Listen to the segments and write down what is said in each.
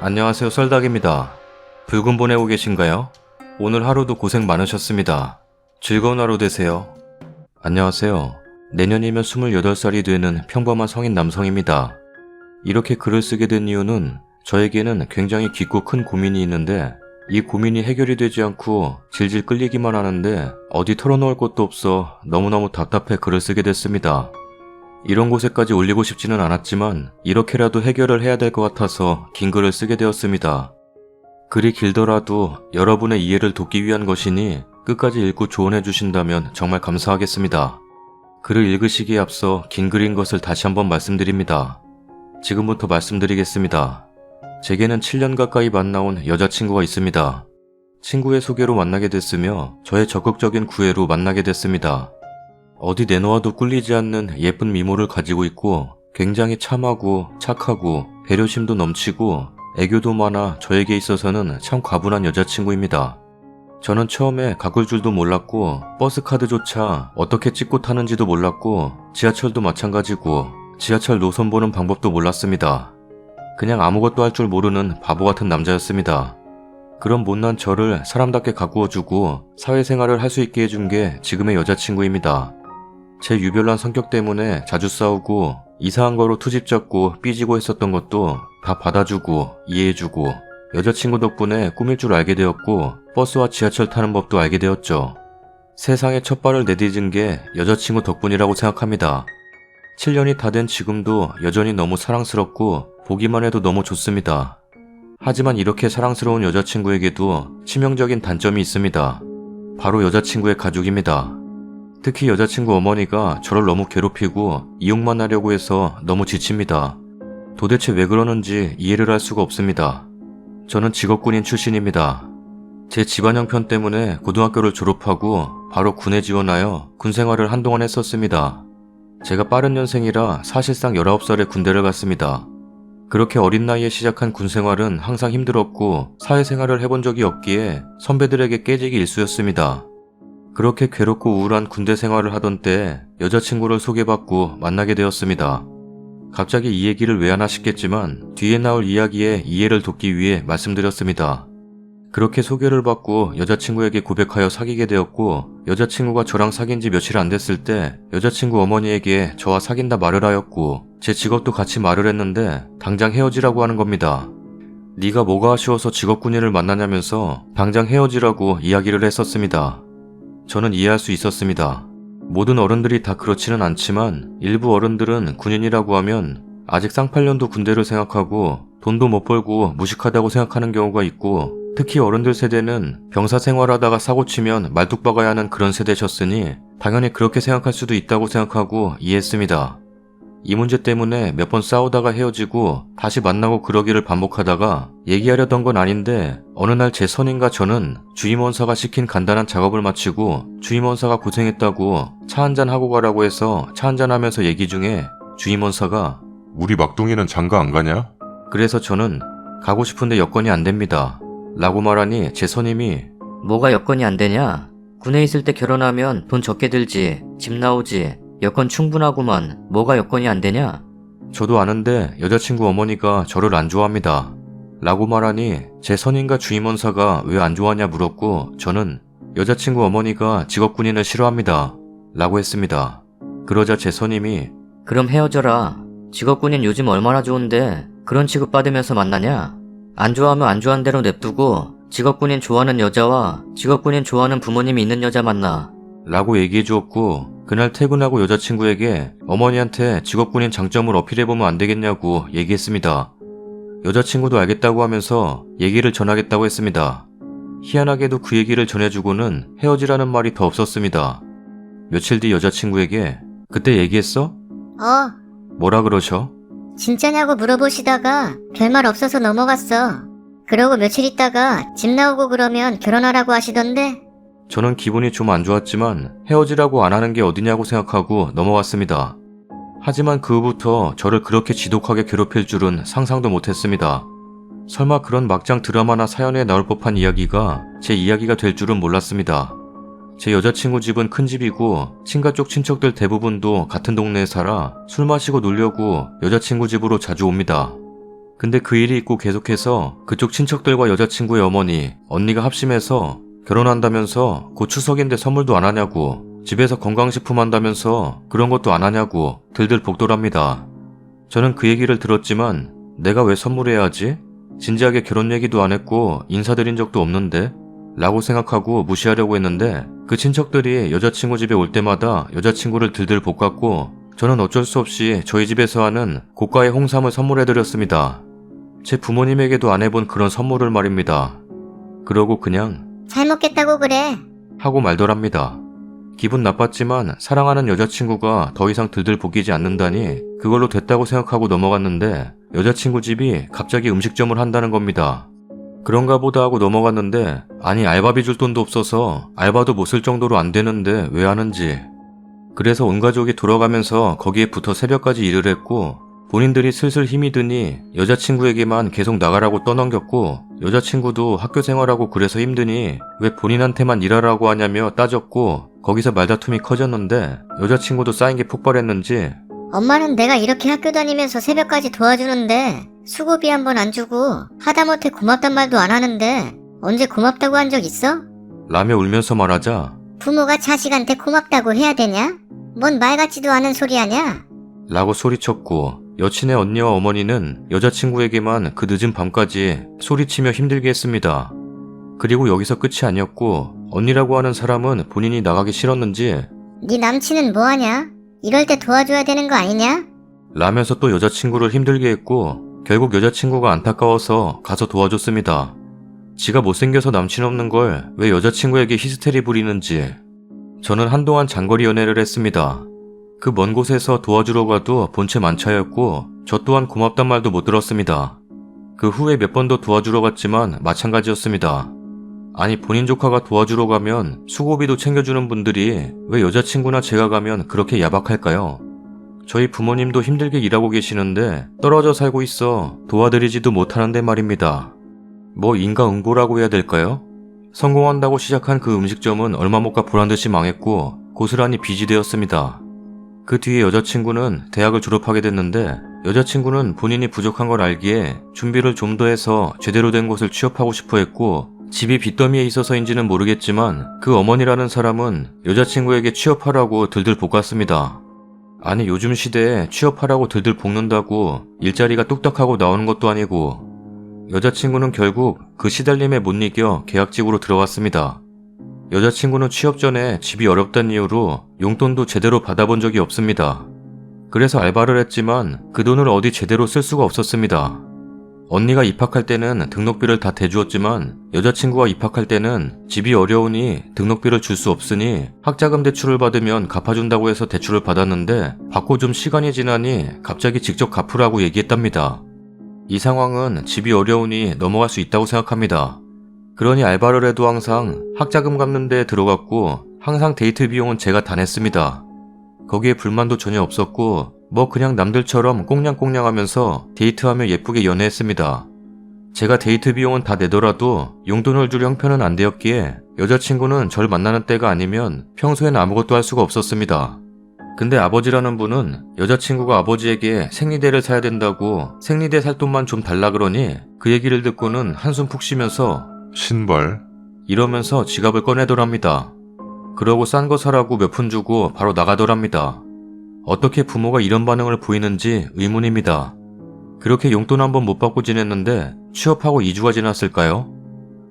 안녕하세요, 썰닭입니다. 붉은 보내고 계신가요? 오늘 하루도 고생 많으셨습니다. 즐거운 하루 되세요. 안녕하세요. 내년이면 28살이 되는 평범한 성인 남성입니다. 이렇게 글을 쓰게 된 이유는 저에게는 굉장히 깊고 큰 고민이 있는데 이 고민이 해결이 되지 않고 질질 끌리기만 하는데 어디 털어놓을 곳도 없어 너무너무 답답해 글을 쓰게 됐습니다. 이런 곳에까지 올리고 싶지는 않았지만 이렇게라도 해결을 해야 될 것 같아서 긴 글을 쓰게 되었습니다. 글이 길더라도 여러분의 이해를 돕기 위한 것이니 끝까지 읽고 조언해 주신다면 정말 감사하겠습니다. 글을 읽으시기에 앞서 긴 글인 것을 다시 한번 말씀드립니다. 지금부터 말씀드리겠습니다. 제게는 7년 가까이 만나온 여자친구가 있습니다. 친구의 소개로 만나게 됐으며 저의 적극적인 구애로 만나게 됐습니다. 어디 내놓아도 꿀리지 않는 예쁜 미모를 가지고 있고 굉장히 참하고 착하고 배려심도 넘치고 애교도 많아 저에게 있어서는 참 과분한 여자친구입니다. 저는 처음에 가꿀 줄도 몰랐고 버스카드조차 어떻게 찍고 타는지도 몰랐고 지하철도 마찬가지고 지하철 노선 보는 방법도 몰랐습니다. 그냥 아무것도 할 줄 모르는 바보 같은 남자였습니다. 그런 못난 저를 사람답게 가꾸어주고 사회생활을 할 수 있게 해준 게 지금의 여자친구입니다. 제 유별난 성격 때문에 자주 싸우고 이상한 거로 투집 잡고 삐지고 했었던 것도 다 받아주고 이해해주고 여자친구 덕분에 꾸밀 줄 알게 되었고 버스와 지하철 타는 법도 알게 되었죠. 세상에 첫 발을 내디딘 게 여자친구 덕분이라고 생각합니다. 7년이 다 된 지금도 여전히 너무 사랑스럽고 보기만 해도 너무 좋습니다. 하지만 이렇게 사랑스러운 여자친구에게도 치명적인 단점이 있습니다. 바로 여자친구의 가족입니다. 특히 여자친구 어머니가 저를 너무 괴롭히고 이용만 하려고 해서 너무 지칩니다. 도대체 왜 그러는지 이해를 할 수가 없습니다. 저는 직업군인 출신입니다. 제 집안 형편 때문에 고등학교를 졸업하고 바로 군에 지원하여 군 생활을 한동안 했었습니다. 제가 빠른 년생이라 사실상 19살에 군대를 갔습니다. 그렇게 어린 나이에 시작한 군 생활은 항상 힘들었고 사회생활을 해본 적이 없기에 선배들에게 깨지기 일쑤였습니다. 그렇게 괴롭고 우울한 군대 생활을 하던 때 여자친구를 소개받고 만나게 되었습니다. 갑자기 이 얘기를 왜 하나 싶겠지만 뒤에 나올 이야기에 이해를 돕기 위해 말씀드렸습니다. 그렇게 소개를 받고 여자친구에게 고백하여 사귀게 되었고 여자친구가 저랑 사귄 지 며칠 안 됐을 때 여자친구 어머니에게 저와 사귄다 말을 하였고 제 직업도 같이 말을 했는데 당장 헤어지라고 하는 겁니다. 네가 뭐가 아쉬워서 직업군인을 만나냐면서 당장 헤어지라고 이야기를 했었습니다. 저는 이해할 수 있었습니다. 모든 어른들이 다 그렇지는 않지만 일부 어른들은 군인이라고 하면 아직 쌍팔년도 군대를 생각하고 돈도 못 벌고 무식하다고 생각하는 경우가 있고 특히 어른들 세대는 병사 생활하다가 사고치면 말뚝 박아야 하는 그런 세대셨으니 당연히 그렇게 생각할 수도 있다고 생각하고 이해했습니다. 이 문제 때문에 몇 번 싸우다가 헤어지고 다시 만나고 그러기를 반복하다가 얘기하려던 건 아닌데 어느 날 제 선임과 저는 주임원사가 시킨 간단한 작업을 마치고 주임원사가 고생했다고 차 한잔 하고 가라고 해서 차 한잔 하면서 얘기 중에 주임원사가 우리 막둥이는 장가 안 가냐? 그래서 저는 가고 싶은데 여건이 안 됩니다 라고 말하니 제 선임이 뭐가 여건이 안 되냐? 군에 있을 때 결혼하면 돈 적게 들지, 집 나오지, 여건 충분하구만. 뭐가 여건이 안 되냐? 저도 아는데 여자친구 어머니가 저를 안 좋아합니다 라고 말하니 제 선임과 주임원사가 왜 안 좋아하냐 물었고 저는 여자친구 어머니가 직업군인을 싫어합니다 라고 했습니다. 그러자 제 선임이 그럼 헤어져라. 직업군인 요즘 얼마나 좋은데 그런 취급받으면서 만나냐? 안 좋아하면 안 좋아하는 대로 냅두고 직업군인 좋아하는 여자와 직업군인 좋아하는 부모님이 있는 여자 만나 라고 얘기해 주었고 그날 퇴근하고 여자친구에게 어머니한테 직업군인 장점을 어필해보면 안 되겠냐고 얘기했습니다. 여자친구도 알겠다고 하면서 얘기를 전하겠다고 했습니다. 희한하게도 그 얘기를 전해주고는 헤어지라는 말이 더 없었습니다. 며칠 뒤 여자친구에게 그때 얘기했어? 뭐라 그러셔? 진짜냐고 물어보시다가 별말 없어서 넘어갔어. 그러고 며칠 있다가 집 나오고 그러면 결혼하라고 하시던데. 저는 기분이 좀 안 좋았지만 헤어지라고 안 하는 게 어디냐고 생각하고 넘어갔습니다. 하지만 그 후부터 저를 그렇게 지독하게 괴롭힐 줄은 상상도 못했습니다. 설마 그런 막장 드라마나 사연에 나올 법한 이야기가 제 이야기가 될 줄은 몰랐습니다. 제 여자친구 집은 큰 집이고 친가 쪽 친척들 대부분도 같은 동네에 살아 술 마시고 놀려고 여자친구 집으로 자주 옵니다. 근데 그 일이 있고 계속해서 그쪽 친척들과 여자친구의 어머니, 언니가 합심해서 결혼한다면서 곧 추석인데 선물도 안 하냐고, 집에서 건강식품 한다면서 그런 것도 안 하냐고 들들 복돌합니다. 저는 그 얘기를 들었지만 내가 왜 선물해야 하지? 진지하게 결혼 얘기도 안 했고 인사드린 적도 없는데? 라고 생각하고 무시하려고 했는데 그 친척들이 여자친구 집에 올 때마다 여자친구를 들들 볶았고 저는 어쩔 수 없이 저희 집에서 하는 고가의 홍삼을 선물해드렸습니다. 제 부모님에게도 안 해본 그런 선물을 말입니다. 그러고 그냥 잘 먹겠다고 그래. 하고 말더랍니다. 기분 나빴지만 사랑하는 여자친구가 더 이상 들들 볶이지 않는다니 그걸로 됐다고 생각하고 넘어갔는데 여자친구 집이 갑자기 음식점을 한다는 겁니다. 그런가 보다 하고 넘어갔는데 아니 알바비 줄 돈도 없어서 알바도 못 쓸 정도로 안 되는데 왜 하는지. 그래서 온 가족이 돌아가면서 거기에 붙어 새벽까지 일을 했고 본인들이 슬슬 힘이 드니 여자친구에게만 계속 나가라고 떠넘겼고 여자친구도 학교 생활하고 그래서 힘드니 왜 본인한테만 일하라고 하냐며 따졌고 거기서 말다툼이 커졌는데 여자친구도 쌓인 게 폭발했는지 엄마는 내가 이렇게 학교 다니면서 새벽까지 도와주는데 수고비 한 번 안 주고 하다못해 고맙단 말도 안 하는데 언제 고맙다고 한 적 있어? 라며 울면서 말하자 부모가 자식한테 고맙다고 해야 되냐? 뭔 말 같지도 않은 소리 하냐? 라고 소리쳤고 여친의 언니와 어머니는 여자친구에게만 그 늦은 밤까지 소리치며 힘들게 했습니다. 그리고 여기서 끝이 아니었고 언니라고 하는 사람은 본인이 나가기 싫었는지 네 남친은 뭐하냐? 이럴 때 도와줘야 되는 거 아니냐? 라면서 또 여자친구를 힘들게 했고 결국 여자친구가 안타까워서 가서 도와줬습니다. 지가 못생겨서 남친 없는 걸 왜 여자친구에게 히스테리 부리는지. 저는 한동안 장거리 연애를 했습니다. 그 먼 곳에서 도와주러 가도 본체 만차였고 저 또한 고맙단 말도 못 들었습니다. 그 후에 몇 번 더 도와주러 갔지만 마찬가지였습니다. 아니 본인 조카가 도와주러 가면 수고비도 챙겨주는 분들이 왜 여자친구나 제가 가면 그렇게 야박할까요? 저희 부모님도 힘들게 일하고 계시는데 떨어져 살고 있어 도와드리지도 못하는데 말입니다. 뭐 인과응보라고 해야 될까요? 성공한다고 시작한 그 음식점은 얼마 못 가 보란듯이 망했고 고스란히 빚이 되었습니다. 그 뒤에 여자친구는 대학을 졸업하게 됐는데 여자친구는 본인이 부족한 걸 알기에 준비를 좀 더 해서 제대로 된 곳을 취업하고 싶어 했고 집이 빚더미에 있어서인지는 모르겠지만 그 어머니라는 사람은 여자친구에게 취업하라고 들들 볶았습니다. 아니 요즘 시대에 취업하라고 들들 볶는다고 일자리가 뚝딱하고 나오는 것도 아니고 여자친구는 결국 그 시달림에 못 이겨 계약직으로 들어갔습니다. 여자친구는 취업 전에 집이 어렵다는 이유로 용돈도 제대로 받아본 적이 없습니다. 그래서 알바를 했지만 그 돈을 어디 제대로 쓸 수가 없었습니다. 언니가 입학할 때는 등록비를 다 대주었지만 여자친구가 입학할 때는 집이 어려우니 등록비를 줄 수 없으니 학자금 대출을 받으면 갚아준다고 해서 대출을 받았는데 받고 좀 시간이 지나니 갑자기 직접 갚으라고 얘기했답니다. 이 상황은 집이 어려우니 넘어갈 수 있다고 생각합니다. 그러니 알바를 해도 항상 학자금 갚는 데에 들어갔고 항상 데이트 비용은 제가 다 냈습니다. 거기에 불만도 전혀 없었고 뭐 그냥 남들처럼 꽁냥꽁냥 하면서 데이트하며 예쁘게 연애했습니다. 제가 데이트 비용은 다 내더라도 용돈을 줄 형편은 안 되었기에 여자친구는 절 만나는 때가 아니면 평소엔 아무것도 할 수가 없었습니다. 근데 아버지라는 분은 여자친구가 아버지에게 생리대를 사야 된다고 생리대 살 돈만 좀 달라 그러니 그 얘기를 듣고는 한숨 푹 쉬면서 신발? 이러면서 지갑을 꺼내더랍니다. 그러고 싼 거 사라고 몇 푼 주고 바로 나가더랍니다. 어떻게 부모가 이런 반응을 보이는지 의문입니다. 그렇게 용돈 한 번 못 받고 지냈는데 취업하고 2주가 지났을까요?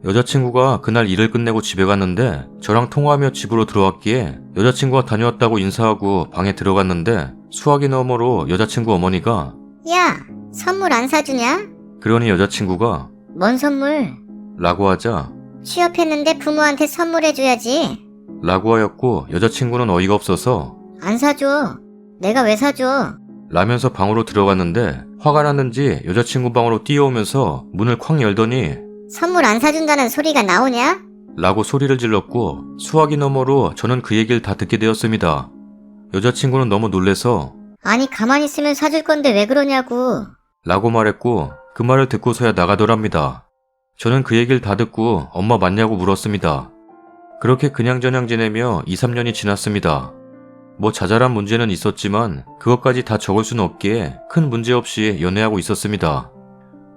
여자친구가 그날 일을 끝내고 집에 갔는데 저랑 통화하며 집으로 들어왔기에 여자친구가 다녀왔다고 인사하고 방에 들어갔는데 수화기 너머로 여자친구 어머니가 야, 선물 안 사주냐? 그러니 여자친구가 뭔 선물? 라고 하자 취업했는데 부모한테 선물해줘야지. 라고 하였고 여자친구는 어이가 없어서 안 사줘. 내가 왜 사줘? 라면서 방으로 들어갔는데 화가 났는지 여자친구 방으로 뛰어오면서 문을 쾅 열더니 선물 안 사준다는 소리가 나오냐? 라고 소리를 질렀고 수화기 너머로 저는 그 얘기를 다 듣게 되었습니다. 여자친구는 너무 놀래서 아니 가만히 있으면 사줄 건데 왜 그러냐고. 라고 말했고 그 말을 듣고서야 나가더랍니다. 저는 그 얘기를 다 듣고 엄마 맞냐고 물었습니다. 그렇게 그냥저냥 지내며 2, 3년이 지났습니다. 뭐 자잘한 문제는 있었지만 그것까지 다 적을 수는 없기에 큰 문제 없이 연애하고 있었습니다.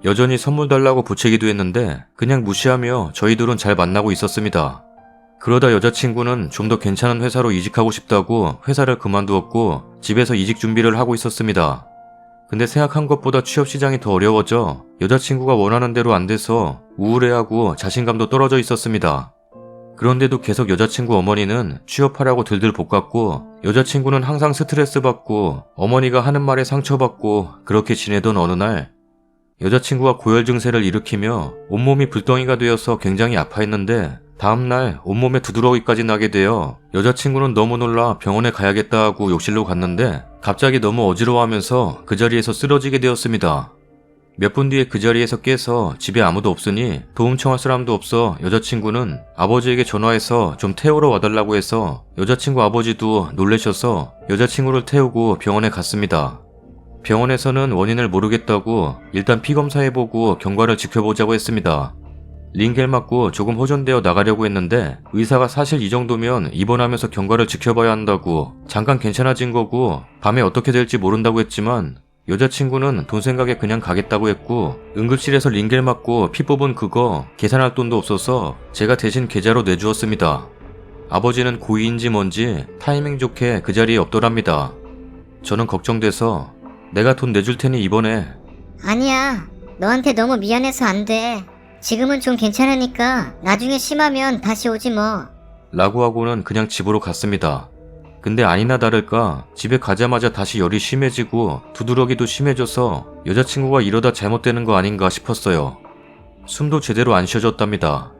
여전히 선물 달라고 보채기도 했는데 그냥 무시하며 저희 둘은 잘 만나고 있었습니다. 그러다 여자친구는 좀 더 괜찮은 회사로 이직하고 싶다고 회사를 그만두었고 집에서 이직 준비를 하고 있었습니다. 근데 생각한 것보다 취업 시장이 더 어려워져 여자친구가 원하는 대로 안 돼서 우울해하고 자신감도 떨어져 있었습니다. 그런데도 계속 여자친구 어머니는 취업하라고 들들 볶았고 여자친구는 항상 스트레스 받고 어머니가 하는 말에 상처받고 그렇게 지내던 어느 날 여자친구가 고열 증세를 일으키며 온몸이 불덩이가 되어서 굉장히 아파했는데 다음날 온몸에 두드러기까지 나게 되어 여자친구는 너무 놀라 병원에 가야겠다 하고 욕실로 갔는데 갑자기 너무 어지러워하면서 그 자리에서 쓰러지게 되었습니다. 몇 분 뒤에 그 자리에서 깨서 집에 아무도 없으니 도움 청할 사람도 없어 여자친구는 아버지에게 전화해서 좀 태우러 와달라고 해서 여자친구 아버지도 놀라셔서 여자친구를 태우고 병원에 갔습니다. 병원에서는 원인을 모르겠다고 일단 피 검사해보고 경과를 지켜보자고 했습니다. 링겔 맞고 조금 호전되어 나가려고 했는데 의사가 사실 이 정도면 입원하면서 경과를 지켜봐야 한다고 잠깐 괜찮아진 거고 밤에 어떻게 될지 모른다고 했지만 여자친구는 돈 생각에 그냥 가겠다고 했고 응급실에서 링겔 맞고 피 뽑은 그거 계산할 돈도 없어서 제가 대신 계좌로 내주었습니다. 아버지는 고의인지 뭔지 타이밍 좋게 그 자리에 없더랍니다. 저는 걱정돼서 내가 돈 내줄 테니 입원해. 아니야. 너한테 너무 미안해서 안 돼. 지금은 좀 괜찮으니까 나중에 심하면 다시 오지 뭐. 라고 하고는 그냥 집으로 갔습니다. 근데 아니나 다를까 집에 가자마자 다시 열이 심해지고 두드러기도 심해져서 여자친구가 이러다 잘못되는 거 아닌가 싶었어요. 숨도 제대로 안 쉬어졌답니다.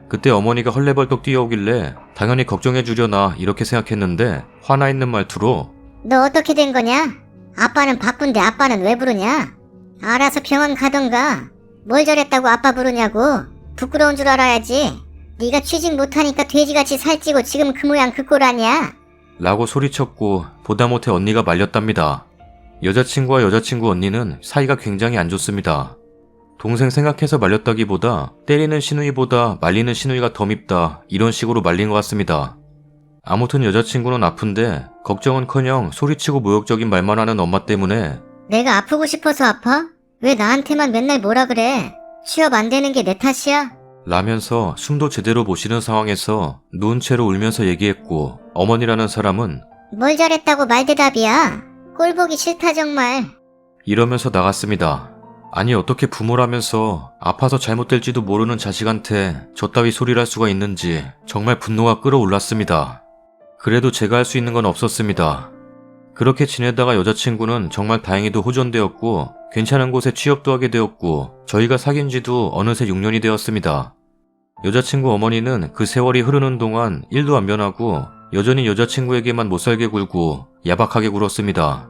그때 어머니가 헐레벌떡 뛰어오길래 당연히 걱정해 주려나 이렇게 생각했는데 화나 있는 말투로 너 어떻게 된 거냐? 아빠는 바쁜데 아빠는 왜 부르냐? 알아서 병원 가던가. 뭘 저랬다고 아빠 부르냐고. 부끄러운 줄 알아야지. 네가 취직 못하니까 돼지같이 살찌고 지금 그 모양 그 꼴 아니야? 라고 소리쳤고 보다 못해 언니가 말렸답니다. 여자친구와 여자친구 언니는 사이가 굉장히 안 좋습니다. 동생 생각해서 말렸다기보다 때리는 시누이보다 말리는 시누이가 더 밉다 이런 식으로 말린 것 같습니다. 아무튼 여자친구는 아픈데 걱정은커녕 소리치고 모욕적인 말만 하는 엄마 때문에 내가 아프고 싶어서 아파? 왜 나한테만 맨날 뭐라 그래? 취업 안 되는 게 내 탓이야? 라면서 숨도 제대로 못 쉬는 상황에서 누운 채로 울면서 얘기했고 어머니라는 사람은 뭘 잘했다고 말대답이야? 꼴 보기 싫다 정말. 이러면서 나갔습니다. 아니 어떻게 부모라면서 아파서 잘못될지도 모르는 자식한테 저따위 소리를 할 수가 있는지 정말 분노가 끌어올랐습니다. 그래도 제가 할 수 있는 건 없었습니다. 그렇게 지내다가 여자친구는 정말 다행히도 호전되었고 괜찮은 곳에 취업도 하게 되었고 저희가 사귄 지도 어느새 6년이 되었습니다. 여자친구 어머니는 그 세월이 흐르는 동안 일도 안 변하고 여전히 여자친구에게만 못살게 굴고 야박하게 굴었습니다.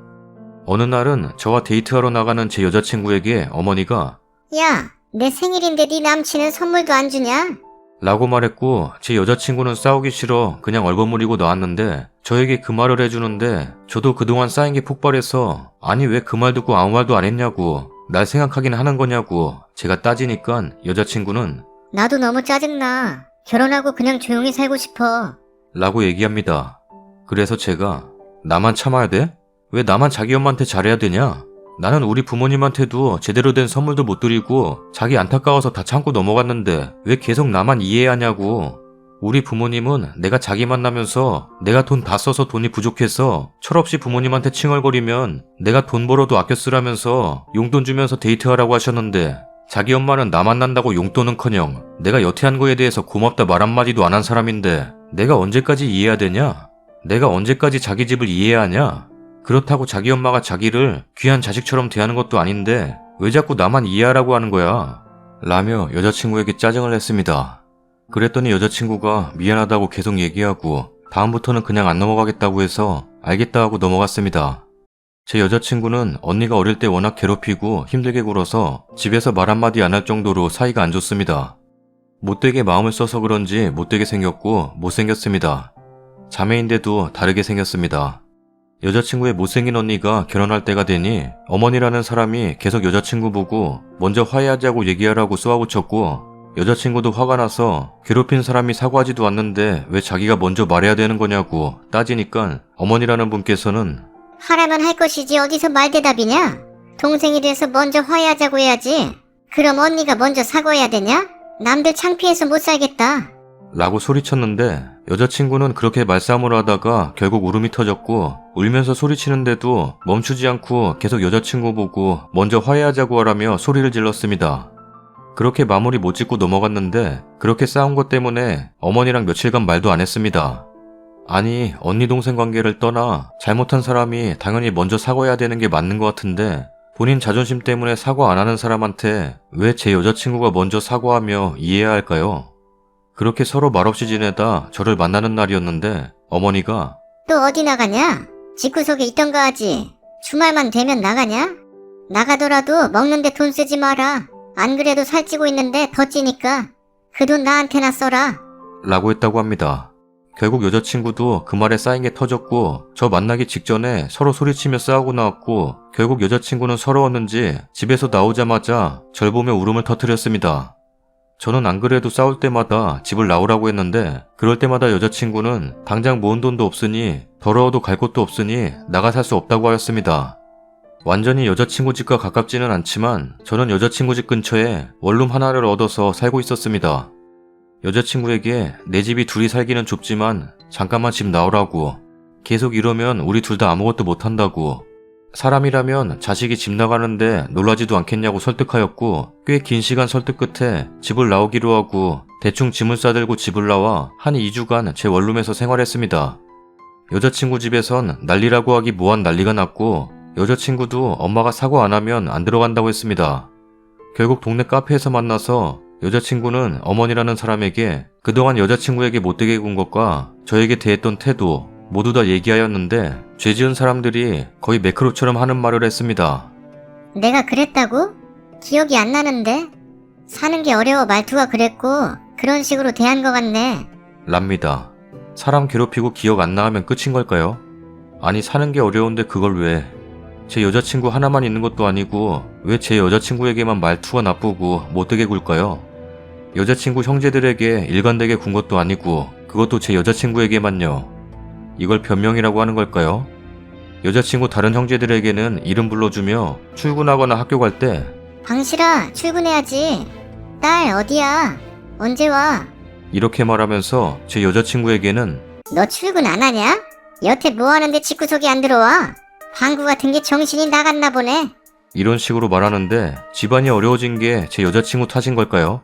어느 날은 저와 데이트하러 나가는 제 여자친구에게 어머니가 야, 내 생일인데 네 남친은 선물도 안 주냐? 라고 말했고 제 여자친구는 싸우기 싫어 그냥 얼버무리고 나왔는데 저에게 그 말을 해주는데 저도 그동안 쌓인 게 폭발해서 아니 왜 그 말 듣고 아무 말도 안 했냐고 날 생각하긴 하는 거냐고 제가 따지니까 여자친구는 나도 너무 짜증나. 결혼하고 그냥 조용히 살고 싶어. 라고 얘기합니다. 그래서 제가 나만 참아야 돼? 왜 나만 자기 엄마한테 잘해야 되냐? 나는 우리 부모님한테도 제대로 된 선물도 못 드리고 자기 안타까워서 다 참고 넘어갔는데 왜 계속 나만 이해해야 하냐고. 우리 부모님은 내가 자기 만나면서 내가 돈 다 써서 돈이 부족해서 철없이 부모님한테 칭얼거리면 내가 돈 벌어도 아껴 쓰라면서 용돈 주면서 데이트하라고 하셨는데 자기 엄마는 나 만난다고 용돈은커녕 내가 여태한 거에 대해서 고맙다 말 한마디도 안 한 사람인데 내가 언제까지 이해해야 되냐? 내가 언제까지 자기 집을 이해해야 하냐? 그렇다고 자기 엄마가 자기를 귀한 자식처럼 대하는 것도 아닌데 왜 자꾸 나만 이해하라고 하는 거야? 라며 여자친구에게 짜증을 냈습니다. 그랬더니 여자친구가 미안하다고 계속 얘기하고 다음부터는 그냥 안 넘어가겠다고 해서 알겠다 하고 넘어갔습니다. 제 여자친구는 언니가 어릴 때 워낙 괴롭히고 힘들게 굴어서 집에서 말 한마디 안 할 정도로 사이가 안 좋습니다. 못되게 마음을 써서 그런지 못되게 생겼고 못생겼습니다. 자매인데도 다르게 생겼습니다. 여자친구의 못생긴 언니가 결혼할 때가 되니 어머니라는 사람이 계속 여자친구 보고 먼저 화해하자고 얘기하라고 쏘아붙였고 여자친구도 화가 나서 괴롭힌 사람이 사과하지도 않는데 왜 자기가 먼저 말해야 되는 거냐고 따지니까 어머니라는 분께서는 하라면 할 것이지 어디서 말대답이냐? 동생이 돼서 먼저 화해하자고 해야지. 그럼 언니가 먼저 사과해야 되냐? 남들 창피해서 못 살겠다. 라고 소리쳤는데 여자친구는 그렇게 말싸움을 하다가 결국 울음이 터졌고 울면서 소리치는데도 멈추지 않고 계속 여자친구 보고 먼저 화해하자고 하라며 소리를 질렀습니다. 그렇게 마무리 못 짓고 넘어갔는데 그렇게 싸운 것 때문에 어머니랑 며칠간 말도 안 했습니다. 아니, 언니 동생 관계를 떠나 잘못한 사람이 당연히 먼저 사과해야 되는 게 맞는 것 같은데 본인 자존심 때문에 사과 안 하는 사람한테 왜 제 여자친구가 먼저 사과하며 이해해야 할까요? 그렇게 서로 말없이 지내다 저를 만나는 날이었는데 어머니가 또 어디 나가냐? 집구석에 있던가 하지. 주말만 되면 나가냐? 나가더라도 먹는데 돈 쓰지 마라. 안 그래도 살찌고 있는데 더 찌니까 그 돈 나한테나 써라. 라고 했다고 합니다. 결국 여자친구도 그 말에 쌓인 게 터졌고 저 만나기 직전에 서로 소리치며 싸우고 나왔고 결국 여자친구는 서러웠는지 집에서 나오자마자 절 보며 울음을 터뜨렸습니다. 저는 안 그래도 싸울 때마다 집을 나오라고 했는데 그럴 때마다 여자친구는 당장 모은 돈도 없으니 더러워도 갈 곳도 없으니 나가 살 수 없다고 하였습니다. 완전히 여자친구 집과 가깝지는 않지만 저는 여자친구 집 근처에 원룸 하나를 얻어서 살고 있었습니다. 여자친구에게 내 집이 둘이 살기는 좁지만 잠깐만 집 나오라고, 계속 이러면 우리 둘 다 아무것도 못한다고, 사람이라면 자식이 집 나가는데 놀라지도 않겠냐고 설득하였고 꽤 긴 시간 설득 끝에 집을 나오기로 하고 대충 짐을 싸들고 집을 나와 한 2주간 제 원룸에서 생활했습니다. 여자친구 집에선 난리라고 하기 뭐한 난리가 났고 여자친구도 엄마가 사과 안 하면 안 들어간다고 했습니다. 결국 동네 카페에서 만나서 여자친구는 어머니라는 사람에게 그동안 여자친구에게 못되게 군 것과 저에게 대했던 태도 모두 다 얘기하였는데 죄 지은 사람들이 거의 매크로처럼 하는 말을 했습니다. 내가 그랬다고? 기억이 안 나는데? 사는 게 어려워 말투가 그랬고 그런 식으로 대한 것 같네. 랍니다. 사람 괴롭히고 기억 안 나면 끝인 걸까요? 아니, 사는 게 어려운데 그걸 왜? 제 여자친구 하나만 있는 것도 아니고 왜 제 여자친구에게만 말투가 나쁘고 못되게 굴까요? 여자친구 형제들에게 일관되게 군 것도 아니고 그것도 제 여자친구에게만요. 이걸 변명이라고 하는 걸까요? 여자친구 다른 형제들에게는 이름 불러주며 출근하거나 학교 갈 때 방실아, 출근해야지. 딸 어디야? 언제 와? 이렇게 말하면서 제 여자친구에게는 너 출근 안 하냐? 여태 뭐 하는데 집구석에 안 들어와? 방구 같은 게 정신이 나갔나 보네. 이런 식으로 말하는데 집안이 어려워진 게 제 여자친구 탓인 걸까요?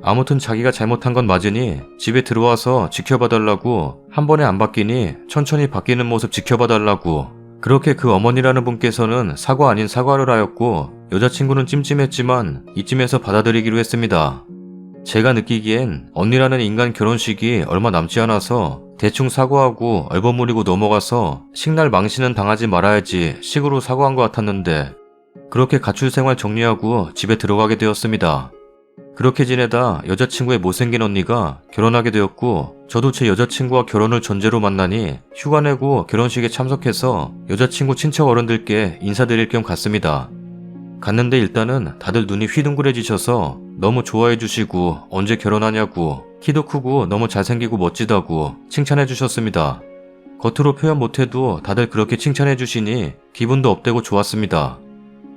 아무튼 자기가 잘못한 건 맞으니 집에 들어와서 지켜봐달라고, 한 번에 안 바뀌니 천천히 바뀌는 모습 지켜봐달라고, 그렇게 그 어머니라는 분께서는 사과 아닌 사과를 하였고 여자친구는 찜찜했지만 이쯤에서 받아들이기로 했습니다. 제가 느끼기엔 언니라는 인간 결혼식이 얼마 남지 않아서 대충 사과하고 얼버무리고 넘어가서 식날 망신은 당하지 말아야지 식으로 사과한 것 같았는데 그렇게 가출 생활 정리하고 집에 들어가게 되었습니다. 그렇게 지내다 여자친구의 못생긴 언니가 결혼하게 되었고 저도 제 여자친구와 결혼을 전제로 만나니 휴가 내고 결혼식에 참석해서 여자친구 친척 어른들께 인사드릴 겸 갔습니다. 갔는데 일단은 다들 눈이 휘둥그레지셔서 너무 좋아해 주시고 언제 결혼하냐고, 키도 크고 너무 잘생기고 멋지다고 칭찬해 주셨습니다. 겉으로 표현 못해도 다들 그렇게 칭찬해 주시니 기분도 업되고 좋았습니다.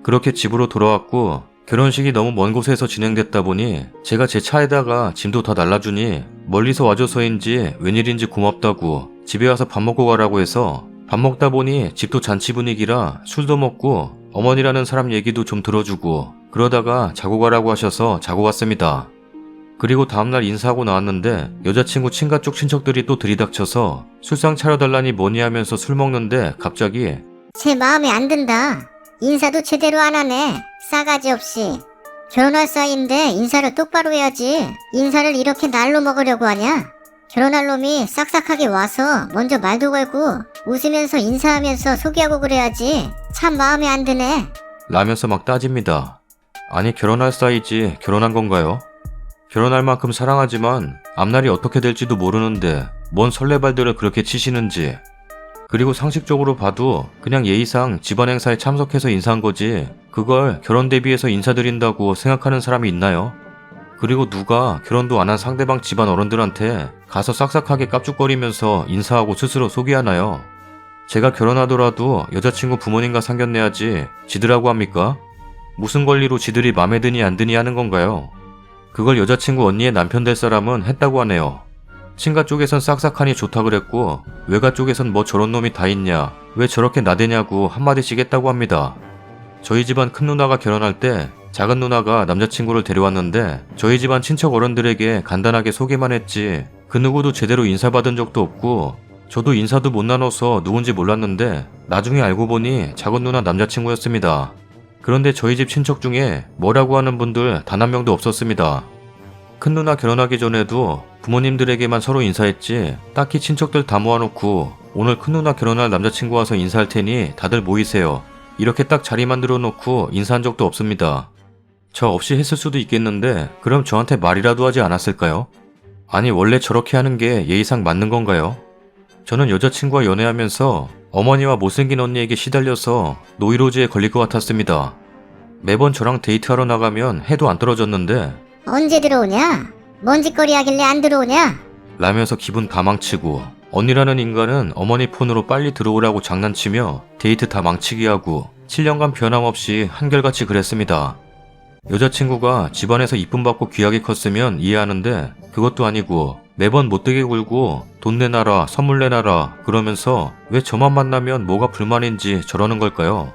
그렇게 집으로 돌아왔고 결혼식이 너무 먼 곳에서 진행됐다 보니 제가 제 차에다가 짐도 다 날라주니 멀리서 와줘서인지 웬일인지 고맙다고 집에 와서 밥 먹고 가라고 해서 밥 먹다 보니 집도 잔치 분위기라 술도 먹고 어머니라는 사람 얘기도 좀 들어주고 그러다가 자고 가라고 하셔서 자고 갔습니다. 그리고 다음날 인사하고 나왔는데 여자친구 친가 쪽 친척들이 또 들이닥쳐서 술상 차려달라니 뭐니 하면서 술 먹는데 갑자기 제 마음에 안 든다. 인사도 제대로 안 하네. 싸가지 없이. 결혼할 사이인데 인사를 똑바로 해야지. 인사를 이렇게 날로 먹으려고 하냐? 결혼할 놈이 싹싹하게 와서 먼저 말도 걸고 웃으면서 인사하면서 소개하고 그래야지. 참 마음에 안 드네. 라면서 막 따집니다. 아니, 결혼할 사이지 결혼한 건가요? 결혼할 만큼 사랑하지만 앞날이 어떻게 될지도 모르는데 뭔 설레발들을 그렇게 치시는지. 그리고 상식적으로 봐도 그냥 예의상 집안 행사에 참석해서 인사한 거지 그걸 결혼 대비해서 인사드린다고 생각하는 사람이 있나요? 그리고 누가 결혼도 안 한 상대방 집안 어른들한테 가서 싹싹하게 깝죽거리면서 인사하고 스스로 소개하나요? 제가 결혼하더라도 여자친구 부모님과 상견례하지 지들하고 합니까? 무슨 권리로 지들이 맘에 드니 안 드니 하는 건가요? 그걸 여자친구 언니의 남편 될 사람은 했다고 하네요. 친가 쪽에선 싹싹하니 좋다 그랬고 외가 쪽에선 뭐 저런 놈이 다 있냐, 왜 저렇게 나대냐고 한마디씩 했다고 합니다. 저희 집안 큰 누나가 결혼할 때 작은 누나가 남자친구를 데려왔는데 저희 집안 친척 어른들에게 간단하게 소개만 했지 그 누구도 제대로 인사받은 적도 없고 저도 인사도 못 나눠서 누군지 몰랐는데 나중에 알고 보니 작은 누나 남자친구였습니다. 그런데 저희 집 친척 중에 뭐라고 하는 분들 단 한 명도 없었습니다. 큰 누나 결혼하기 전에도 부모님들에게만 서로 인사했지 딱히 친척들 다 모아놓고 오늘 큰 누나 결혼할 남자친구 와서 인사할 테니 다들 모이세요. 이렇게 딱 자리 만들어 놓고 인사한 적도 없습니다. 저 없이 했을 수도 있겠는데 그럼 저한테 말이라도 하지 않았을까요? 아니 원래 저렇게 하는 게 예의상 맞는 건가요? 저는 여자친구와 연애하면서 어머니와 못생긴 언니에게 시달려서 노이로즈에 걸릴 것 같았습니다. 매번 저랑 데이트하러 나가면 해도 안 떨어졌는데 언제 들어오냐? 뭔 짓거리 하길래 안 들어오냐? 라면서 기분 다 망치고 언니라는 인간은 어머니 폰으로 빨리 들어오라고 장난치며 데이트 다 망치게 하고 7년간 변함없이 한결같이 그랬습니다. 여자친구가 집안에서 이쁨 받고 귀하게 컸으면 이해하는데 그것도 아니고 매번 못되게 굴고 돈 내놔라 선물 내놔라 그러면서 왜 저만 만나면 뭐가 불만인지 저러는 걸까요?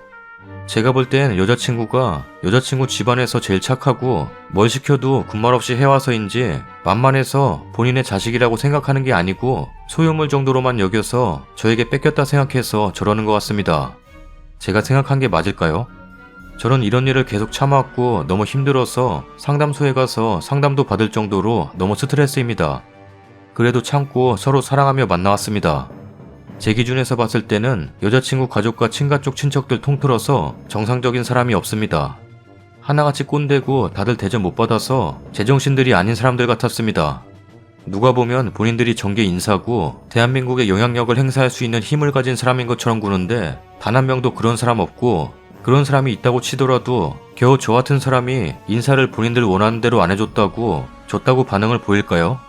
제가 볼 땐 여자친구가 여자친구 집안에서 제일 착하고 뭘 시켜도 군말 없이 해와서인지 만만해서 본인의 자식이라고 생각하는 게 아니고 소유물 정도로만 여겨서 저에게 뺏겼다 생각해서 저러는 것 같습니다. 제가 생각한 게 맞을까요? 저는 이런 일을 계속 참아왔고 너무 힘들어서 상담소에 가서 상담도 받을 정도로 너무 스트레스입니다. 그래도 참고 서로 사랑하며 만나왔습니다. 제 기준에서 봤을 때는 여자친구 가족과 친가 쪽 친척들 통틀어서 정상적인 사람이 없습니다. 하나같이 꼰대고 다들 대접 못 받아서 제정신들이 아닌 사람들 같았습니다. 누가 보면 본인들이 정계 인사고 대한민국의 영향력을 행사할 수 있는 힘을 가진 사람인 것처럼 구는데 단 한 명도 그런 사람 없고 그런 사람이 있다고 치더라도 겨우 저 같은 사람이 인사를 본인들 원하는 대로 안 해줬다고 줬다고 반응을 보일까요?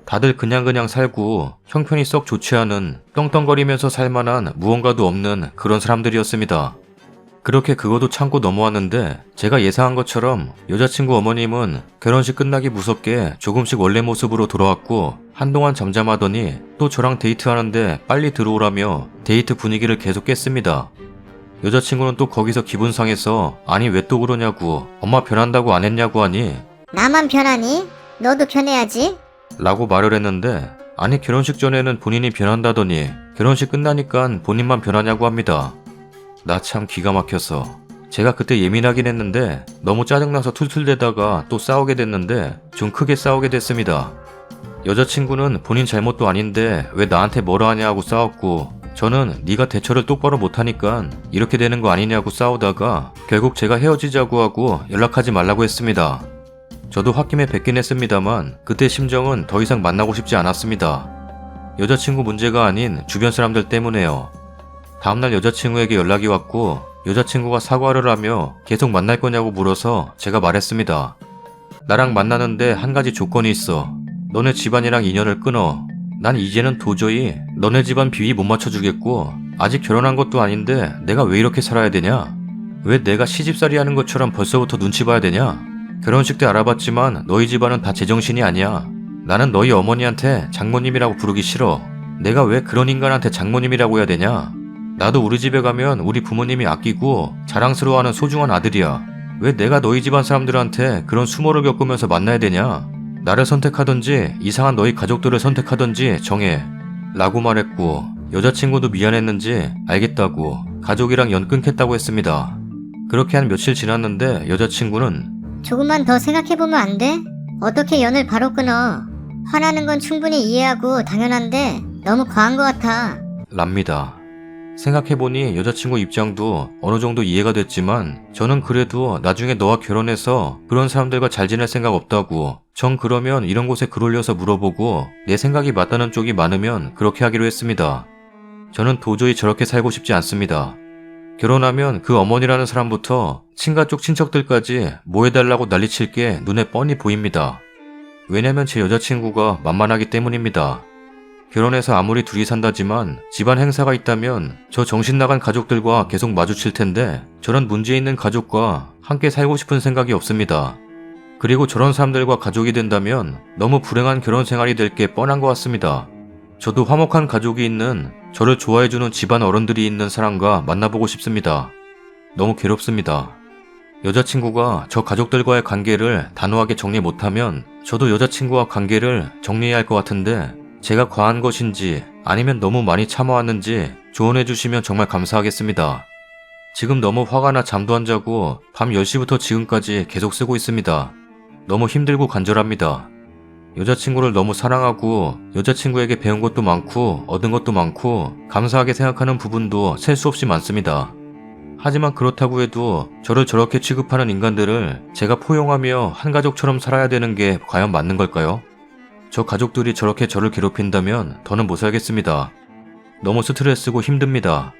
다들 그냥 살고 형편이 썩 좋지 않은 떵떵거리면서 살만한 무언가도 없는 그런 사람들이었습니다. 그렇게 그거도 참고 넘어왔는데 제가 예상한 것처럼 여자친구 어머님은 결혼식 끝나기 무섭게 조금씩 원래 모습으로 돌아왔고 한동안 잠잠하더니 또 저랑 데이트하는데 빨리 들어오라며 데이트 분위기를 계속 깼습니다. 여자친구는 또 거기서 기분 상해서 아니 왜 또 그러냐고 엄마 변한다고 안 했냐고 하니 나만 변하니? 너도 변해야지. 라고 말을 했는데 아니 결혼식 전에는 본인이 변한다더니 결혼식 끝나니깐 본인만 변하냐고 합니다. 나 참 기가 막혀서 제가 그때 예민하긴 했는데 너무 짜증나서 툴툴대다가 또 싸우게 됐는데 좀 크게 싸우게 됐습니다. 여자친구는 본인 잘못도 아닌데 왜 나한테 뭐라 하냐 하고 싸웠고 저는 네가 대처를 똑바로 못하니까 이렇게 되는 거 아니냐고 싸우다가 결국 제가 헤어지자고 하고 연락하지 말라고 했습니다. 저도 홧김에 뵙긴 했습니다만 그때 심정은 더 이상 만나고 싶지 않았습니다. 여자친구 문제가 아닌 주변 사람들 때문에요. 다음날 여자친구에게 연락이 왔고 여자친구가 사과를 하며 계속 만날 거냐고 물어서 제가 말했습니다. 나랑 만나는데 한 가지 조건이 있어. 너네 집안이랑 인연을 끊어. 난 이제는 도저히 너네 집안 비위 못 맞춰주겠고 아직 결혼한 것도 아닌데 내가 왜 이렇게 살아야 되냐? 왜 내가 시집살이 하는 것처럼 벌써부터 눈치 봐야 되냐? 결혼식 때 알아봤지만 너희 집안은 다 제정신이 아니야. 나는 너희 어머니한테 장모님이라고 부르기 싫어. 내가 왜 그런 인간한테 장모님이라고 해야 되냐? 나도 우리 집에 가면 우리 부모님이 아끼고 자랑스러워하는 소중한 아들이야. 왜 내가 너희 집안 사람들한테 그런 수모를 겪으면서 만나야 되냐? 나를 선택하든지 이상한 너희 가족들을 선택하든지 정해. 라고 말했고 여자친구도 미안했는지 알겠다고 가족이랑 연 끊겠다고 했습니다. 그렇게 한 며칠 지났는데 여자친구는 조금만 더 생각해보면 안 돼? 어떻게 연을 바로 끊어? 화나는 건 충분히 이해하고 당연한데 너무 과한 것 같아. 랍니다. 생각해보니 여자친구 입장도 어느 정도 이해가 됐지만 저는 그래도 나중에 너와 결혼해서 그런 사람들과 잘 지낼 생각 없다고 전 그러면 이런 곳에 글 올려서 물어보고 내 생각이 맞다는 쪽이 많으면 그렇게 하기로 했습니다. 저는 도저히 저렇게 살고 싶지 않습니다. 결혼하면 그 어머니라는 사람부터 친가 쪽 친척들까지 뭐 해달라고 난리칠 게 눈에 뻔히 보입니다. 왜냐면 제 여자친구가 만만하기 때문입니다. 결혼해서 아무리 둘이 산다지만 집안 행사가 있다면 저 정신 나간 가족들과 계속 마주칠 텐데 저런 문제 있는 가족과 함께 살고 싶은 생각이 없습니다. 그리고 저런 사람들과 가족이 된다면 너무 불행한 결혼 생활이 될 게 뻔한 것 같습니다. 저도 화목한 가족이 있는 저를 좋아해주는 집안 어른들이 있는 사람과 만나보고 싶습니다. 너무 괴롭습니다. 여자친구가 저 가족들과의 관계를 단호하게 정리 못하면 저도 여자친구와 관계를 정리해야 할 것 같은데 제가 과한 것인지 아니면 너무 많이 참아왔는지 조언해 주시면 정말 감사하겠습니다. 지금 너무 화가 나 잠도 안 자고 밤 10시부터 지금까지 계속 쓰고 있습니다. 너무 힘들고 간절합니다. 여자친구를 너무 사랑하고 여자친구에게 배운 것도 많고 얻은 것도 많고 감사하게 생각하는 부분도 셀 수 없이 많습니다. 하지만 그렇다고 해도 저를 저렇게 취급하는 인간들을 제가 포용하며 한 가족처럼 살아야 되는 게 과연 맞는 걸까요? 저 가족들이 저렇게 저를 괴롭힌다면 더는 못 살겠습니다. 너무 스트레스고 힘듭니다.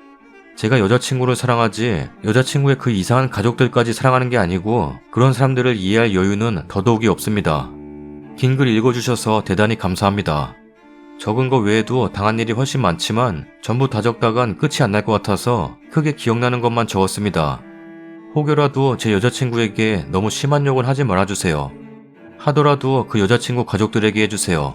제가 여자친구를 사랑하지 여자친구의 그 이상한 가족들까지 사랑하는 게 아니고 그런 사람들을 이해할 여유는 더더욱이 없습니다. 긴 글 읽어주셔서 대단히 감사합니다. 적은 거 외에도 당한 일이 훨씬 많지만 전부 다 적다간 끝이 안 날 것 같아서 크게 기억나는 것만 적었습니다. 혹여라도 제 여자친구에게 너무 심한 욕은 하지 말아주세요. 하더라도 그 여자친구 가족들에게 해주세요.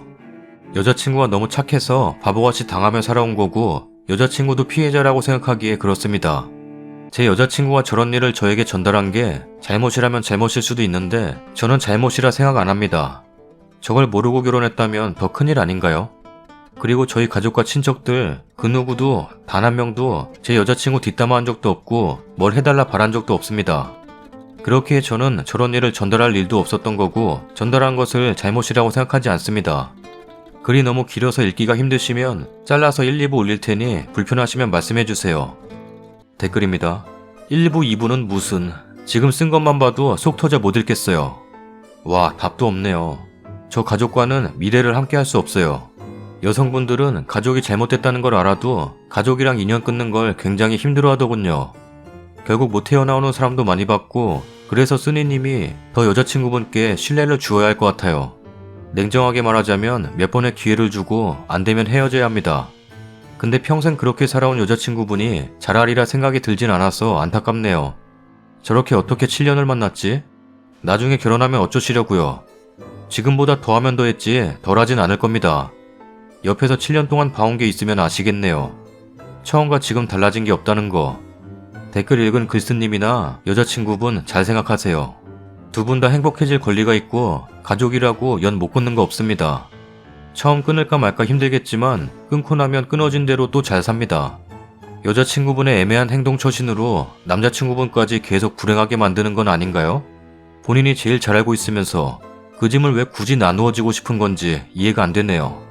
여자친구가 너무 착해서 바보같이 당하며 살아온 거고 여자친구도 피해자라고 생각하기에 그렇습니다. 제 여자친구가 저런 일을 저에게 전달한 게 잘못이라면 잘못일 수도 있는데 저는 잘못이라 생각 안 합니다. 저걸 모르고 결혼했다면 더 큰일 아닌가요? 그리고 저희 가족과 친척들 그 누구도 단 한 명도 제 여자친구 뒷담화한 적도 없고 뭘 해달라 바란 적도 없습니다. 그렇기에 저는 저런 일을 전달할 일도 없었던 거고 전달한 것을 잘못이라고 생각하지 않습니다. 글이 너무 길어서 읽기가 힘드시면 잘라서 1, 2부 올릴 테니 불편하시면 말씀해주세요. 댓글입니다. 1부, 2부는 무슨 지금 쓴 것만 봐도 속 터져 못 읽겠어요. 와, 답도 없네요. 저 가족과는 미래를 함께 할 수 없어요. 여성분들은 가족이 잘못됐다는 걸 알아도 가족이랑 인연 끊는 걸 굉장히 힘들어 하더군요. 결국 못 헤어나오는 사람도 많이 봤고 그래서 쓰니님이 더 여자친구분께 신뢰를 주어야 할 것 같아요. 냉정하게 말하자면 몇 번의 기회를 주고 안 되면 헤어져야 합니다. 근데 평생 그렇게 살아온 여자친구분이 잘하리라 생각이 들진 않아서 안타깝네요. 저렇게 어떻게 7년을 만났지? 나중에 결혼하면 어쩌시려고요? 지금보다 더하면 더했지 덜하진 않을 겁니다. 옆에서 7년 동안 봐온 게 있으면 아시겠네요. 처음과 지금 달라진 게 없다는 거. 댓글 읽은 글쓰님이나 여자친구분 잘 생각하세요. 두 분 다 행복해질 권리가 있고 가족이라고 연 못 끊는 거 없습니다. 처음 끊을까 말까 힘들겠지만 끊고 나면 끊어진 대로 또 잘 삽니다. 여자친구분의 애매한 행동 처신으로 남자친구분까지 계속 불행하게 만드는 건 아닌가요? 본인이 제일 잘 알고 있으면서 그 짐을 왜 굳이 나누어 지고 싶은 건지 이해가 안 되네요.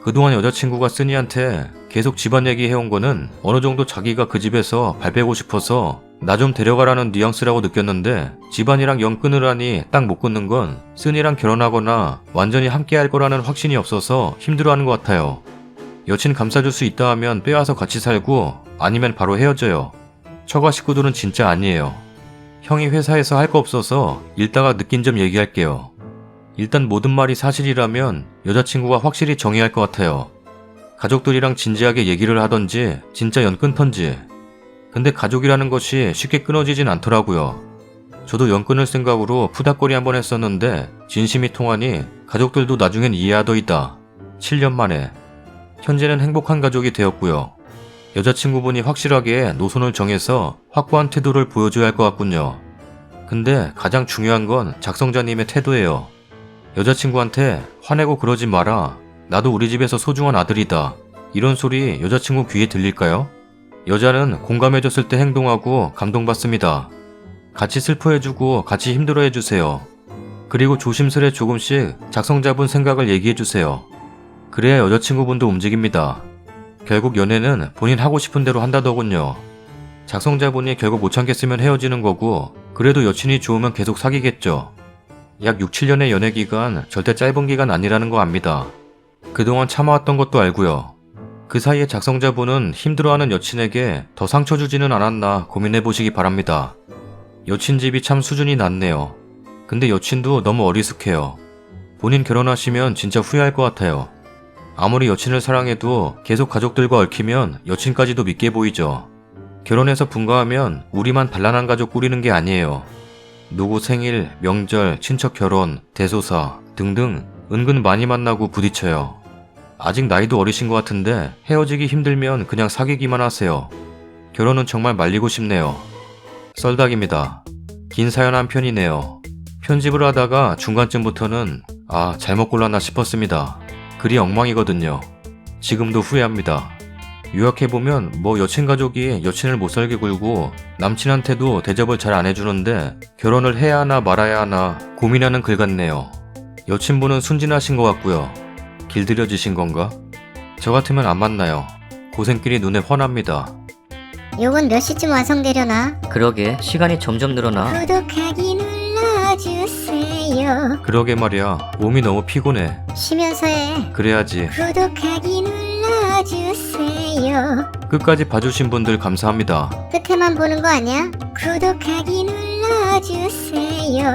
그동안 여자친구가 쓰니한테 계속 집안 얘기해온 거는 어느 정도 자기가 그 집에서 발 빼고 싶어서 나 좀 데려가라는 뉘앙스라고 느꼈는데 집안이랑 연 끊으라니 딱 못 끊는 건 쓰니랑 결혼하거나 완전히 함께 할 거라는 확신이 없어서 힘들어하는 것 같아요. 여친 감싸줄 수 있다 하면 빼와서 같이 살고 아니면 바로 헤어져요. 처가 식구들은 진짜 아니에요. 형이 회사에서 할 거 없어서 읽다가 느낀 점 얘기할게요. 일단 모든 말이 사실이라면 여자친구가 확실히 정해야 할 것 같아요. 가족들이랑 진지하게 얘기를 하던지 진짜 연 끊던지. 근데 가족이라는 것이 쉽게 끊어지진 않더라고요. 저도 연 끊을 생각으로 푸닥거리 한번 했었는데 진심이 통하니 가족들도 나중엔 이해하더이다. 7년 만에. 현재는 행복한 가족이 되었고요. 여자친구분이 확실하게 노선을 정해서 확고한 태도를 보여줘야 할 것 같군요. 근데 가장 중요한 건 작성자님의 태도예요. 여자친구한테 화내고 그러지 마라. 나도 우리 집에서 소중한 아들이다. 이런 소리 여자친구 귀에 들릴까요? 여자는 공감해줬을 때 행동하고 감동받습니다. 같이 슬퍼해주고 같이 힘들어해주세요. 그리고 조심스레 조금씩 작성자분 생각을 얘기해주세요. 그래야 여자친구분도 움직입니다. 결국 연애는 본인 하고 싶은 대로 한다더군요. 작성자분이 결국 못 참겠으면 헤어지는 거고 그래도 여친이 좋으면 계속 사귀겠죠. 약 6, 7년의 연애 기간 절대 짧은 기간 아니라는 거 압니다. 그동안 참아왔던 것도 알고요. 그 사이에 작성자분은 힘들어하는 여친에게 더 상처 주지는 않았나 고민해보시기 바랍니다. 여친 집이 참 수준이 낮네요. 근데 여친도 너무 어리숙해요. 본인 결혼하시면 진짜 후회할 것 같아요. 아무리 여친을 사랑해도 계속 가족들과 얽히면 여친까지도 믿게 보이죠. 결혼해서 분가하면 우리만 단란한 가족 꾸리는 게 아니에요. 누구 생일, 명절, 친척 결혼, 대소사 등등 은근 많이 만나고 부딪혀요. 아직 나이도 어리신 것 같은데 헤어지기 힘들면 그냥 사귀기만 하세요. 결혼은 정말 말리고 싶네요. 썰닭입니다. 긴 사연 한 편이네요. 편집을 하다가 중간쯤부터는 잘못 골랐나 싶었습니다. 글이 엉망이거든요. 지금도 후회합니다. 요약해보면 여친 가족이 여친을 못살게 굴고 남친한테도 대접을 잘 안 해주는데 결혼을 해야 하나 말아야 하나 고민하는 글 같네요. 여친분은 순진하신 것 같고요. 길들여지신 건가? 저 같으면 안 만나요. 고생길이 눈에 훤합니다. 요건 몇 시쯤 완성되려나? 그러게 시간이 점점 늘어나. 구독하기 눌러주세요. 그러게 말이야. 몸이 너무 피곤해. 쉬면서 해. 그래야지. 구독하기 눌러주세요. 끝까지 봐주신 분들 감사합니다. 끝에만 보는 거 아니야? 구독하기 눌러주세요.